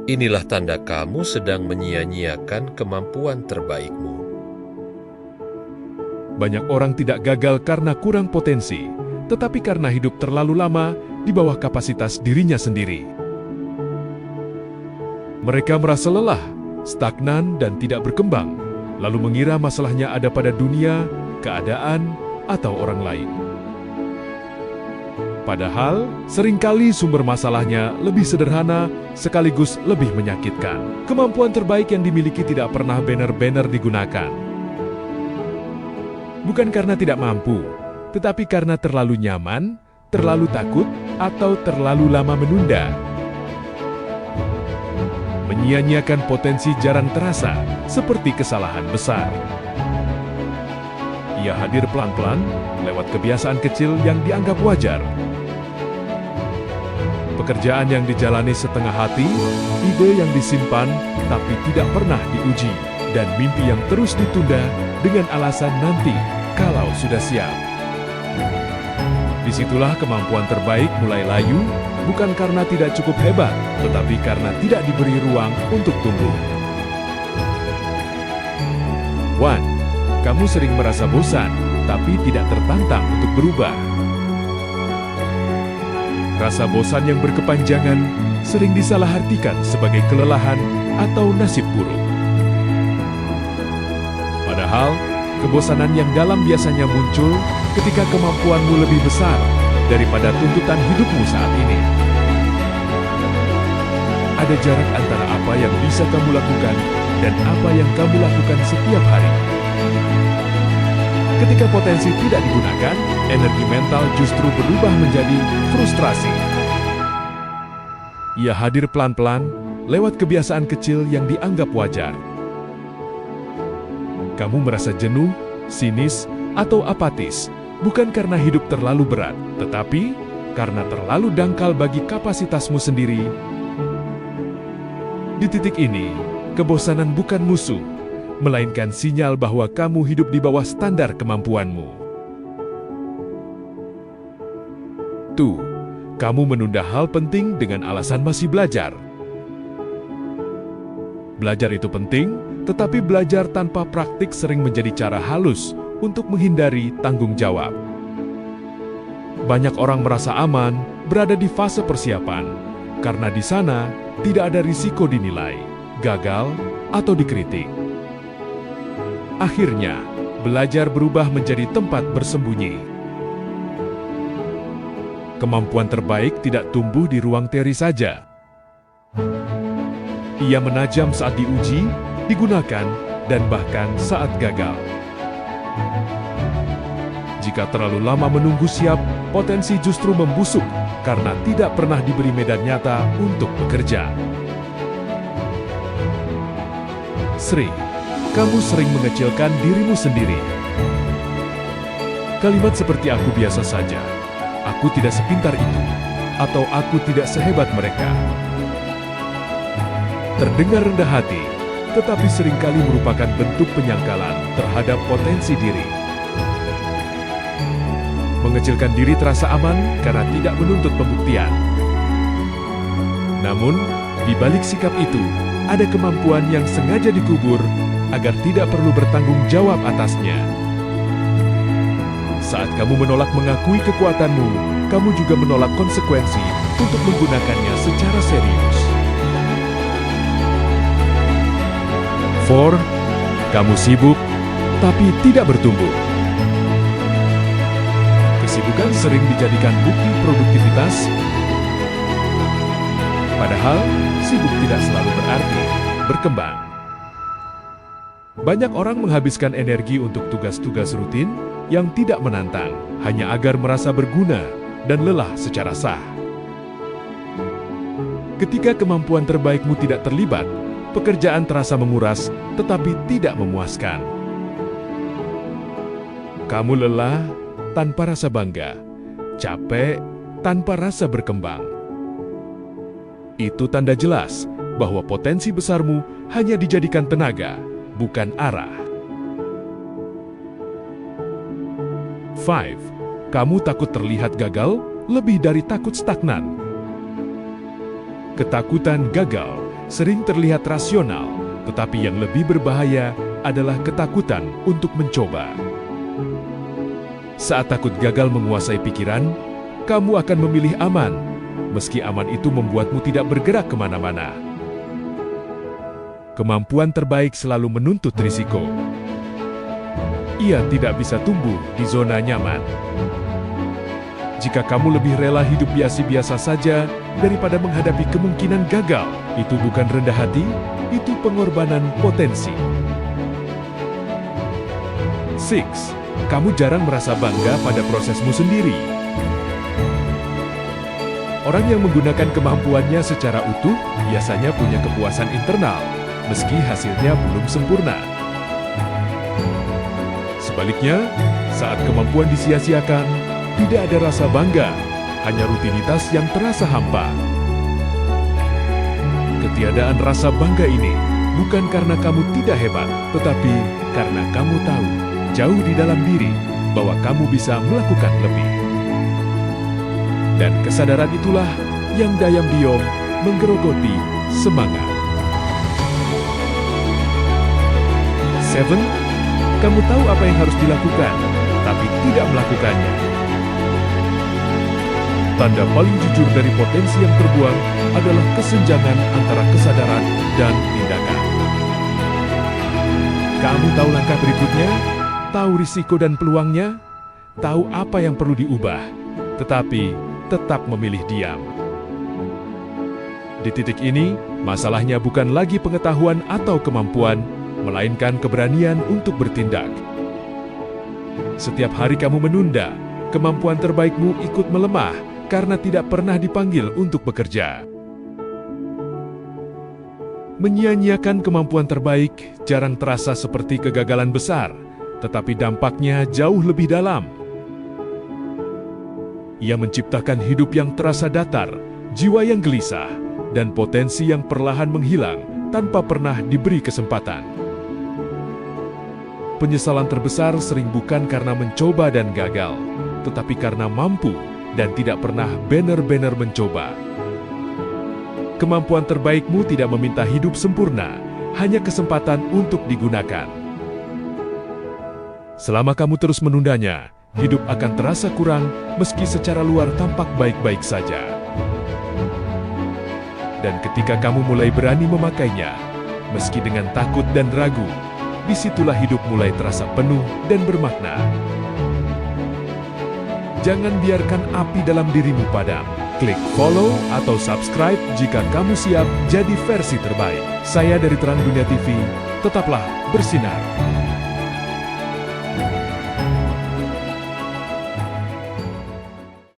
Inilah tanda kamu sedang menyia-nyiakan kemampuan terbaikmu. Banyak orang tidak gagal karena kurang potensi, tetapi karena hidup terlalu lama di bawah kapasitas dirinya sendiri. Mereka merasa lelah, stagnan, dan tidak berkembang, lalu mengira masalahnya ada pada dunia, keadaan, atau orang lain. Padahal, seringkali sumber masalahnya lebih sederhana sekaligus lebih menyakitkan. Kemampuan terbaik yang dimiliki tidak pernah benar-benar digunakan. Bukan karena tidak mampu, tetapi karena terlalu nyaman, terlalu takut, atau terlalu lama menunda. Menyia-nyiakan potensi jarang terasa, seperti kesalahan besar. Ia hadir pelan-pelan, lewat kebiasaan kecil yang dianggap wajar. Pekerjaan yang dijalani setengah hati, ide yang disimpan tapi tidak pernah diuji, dan mimpi yang terus ditunda dengan alasan nanti kalau sudah siap. Disitulah kemampuan terbaik mulai layu, bukan karena tidak cukup hebat, tetapi karena tidak diberi ruang untuk tumbuh. 1. Kamu sering merasa bosan, tapi tidak tertantang untuk berubah. Rasa bosan yang berkepanjangan sering disalahartikan sebagai kelelahan atau nasib buruk. Padahal, kebosanan yang dalam biasanya muncul ketika kemampuanmu lebih besar daripada tuntutan hidupmu saat ini. Ada jarak antara apa yang bisa kamu lakukan dan apa yang kamu lakukan setiap hari. Ketika potensi tidak digunakan, energi mental justru berubah menjadi frustrasi. Ia hadir pelan-pelan lewat kebiasaan kecil yang dianggap wajar. Kamu merasa jenuh, sinis, atau apatis, bukan karena hidup terlalu berat, tetapi karena terlalu dangkal bagi kapasitasmu sendiri. Di titik ini, kebosanan bukan musuh, melainkan sinyal bahwa kamu hidup di bawah standar kemampuanmu. 2. Kamu menunda hal penting dengan alasan masih belajar. Belajar itu penting, tetapi belajar tanpa praktik sering menjadi cara halus untuk menghindari tanggung jawab. Banyak orang merasa aman berada di fase persiapan, karena di sana tidak ada risiko dinilai, gagal, atau dikritik. Akhirnya, belajar berubah menjadi tempat bersembunyi. Kemampuan terbaik tidak tumbuh di ruang teori saja. Ia menajam saat diuji, digunakan, dan bahkan saat gagal. Jika terlalu lama menunggu siap, potensi justru membusuk karena tidak pernah diberi medan nyata untuk bekerja. Sri, kamu sering mengecilkan dirimu sendiri. Kalimat seperti "aku biasa saja", "aku tidak sepintar itu", atau "aku tidak sehebat mereka" terdengar rendah hati, tetapi seringkali merupakan bentuk penyangkalan terhadap potensi diri. Mengecilkan diri terasa aman karena tidak menuntut pembuktian. Namun, di balik sikap itu, ada kemampuan yang sengaja dikubur agar tidak perlu bertanggung jawab atasnya. Saat kamu menolak mengakui kekuatanmu, kamu juga menolak konsekuensi untuk menggunakannya secara serius. 4. Kamu sibuk, tapi tidak bertumbuh. Kesibukan sering dijadikan bukti produktivitas, padahal sibuk tidak selalu berarti berkembang. Banyak orang menghabiskan energi untuk tugas-tugas rutin yang tidak menantang, hanya agar merasa berguna dan lelah secara sah. Ketika kemampuan terbaikmu tidak terlibat, pekerjaan terasa menguras tetapi tidak memuaskan. Kamu lelah tanpa rasa bangga, capek tanpa rasa berkembang. Itu tanda jelas bahwa potensi besarmu hanya dijadikan tenaga, bukan arah. 5. Kamu takut terlihat gagal lebih dari takut stagnan. Ketakutan gagal sering terlihat rasional, tetapi yang lebih berbahaya adalah ketakutan untuk mencoba. Saat takut gagal menguasai pikiran, kamu akan memilih aman, meski aman itu membuatmu tidak bergerak kemana-mana. Kemampuan terbaik selalu menuntut risiko. Ia tidak bisa tumbuh di zona nyaman. Jika kamu lebih rela hidup biasa-biasa saja daripada menghadapi kemungkinan gagal, itu bukan rendah hati, itu pengorbanan potensi. 6. Kamu jarang merasa bangga pada prosesmu sendiri. Orang yang menggunakan kemampuannya secara utuh biasanya punya kepuasan internal, meski hasilnya belum sempurna. Sebaliknya, saat kemampuan disia-siakan, tidak ada rasa bangga, hanya rutinitas yang terasa hampa. Ketiadaan rasa bangga ini bukan karena kamu tidak hebat, tetapi karena kamu tahu, jauh di dalam diri, bahwa kamu bisa melakukan lebih. Dan kesadaran itulah yang diam-diam menggerogoti semangat. 7. Kamu tahu apa yang harus dilakukan, tapi tidak melakukannya. Tanda paling jujur dari potensi yang terbuang adalah kesenjangan antara kesadaran dan tindakan. Kamu tahu langkah berikutnya, tahu risiko dan peluangnya, tahu apa yang perlu diubah, tetapi tetap memilih diam. Di titik ini, masalahnya bukan lagi pengetahuan atau kemampuan, melainkan keberanian untuk bertindak. Setiap hari kamu menunda, kemampuan terbaikmu ikut melemah karena tidak pernah dipanggil untuk bekerja. Menyia-nyiakan kemampuan terbaik jarang terasa seperti kegagalan besar, tetapi dampaknya jauh lebih dalam. Ia menciptakan hidup yang terasa datar, jiwa yang gelisah, dan potensi yang perlahan menghilang tanpa pernah diberi kesempatan. Penyesalan terbesar sering bukan karena mencoba dan gagal, tetapi karena mampu dan tidak pernah benar-benar mencoba. Kemampuan terbaikmu tidak meminta hidup sempurna, hanya kesempatan untuk digunakan. Selama kamu terus menundanya, hidup akan terasa kurang meski secara luar tampak baik-baik saja. Dan ketika kamu mulai berani memakainya, meski dengan takut dan ragu, disitulah hidup mulai terasa penuh dan bermakna. Jangan biarkan api dalam dirimu padam. Klik follow atau subscribe jika kamu siap jadi versi terbaik. Saya dari Terang Dunia TV, tetaplah bersinar.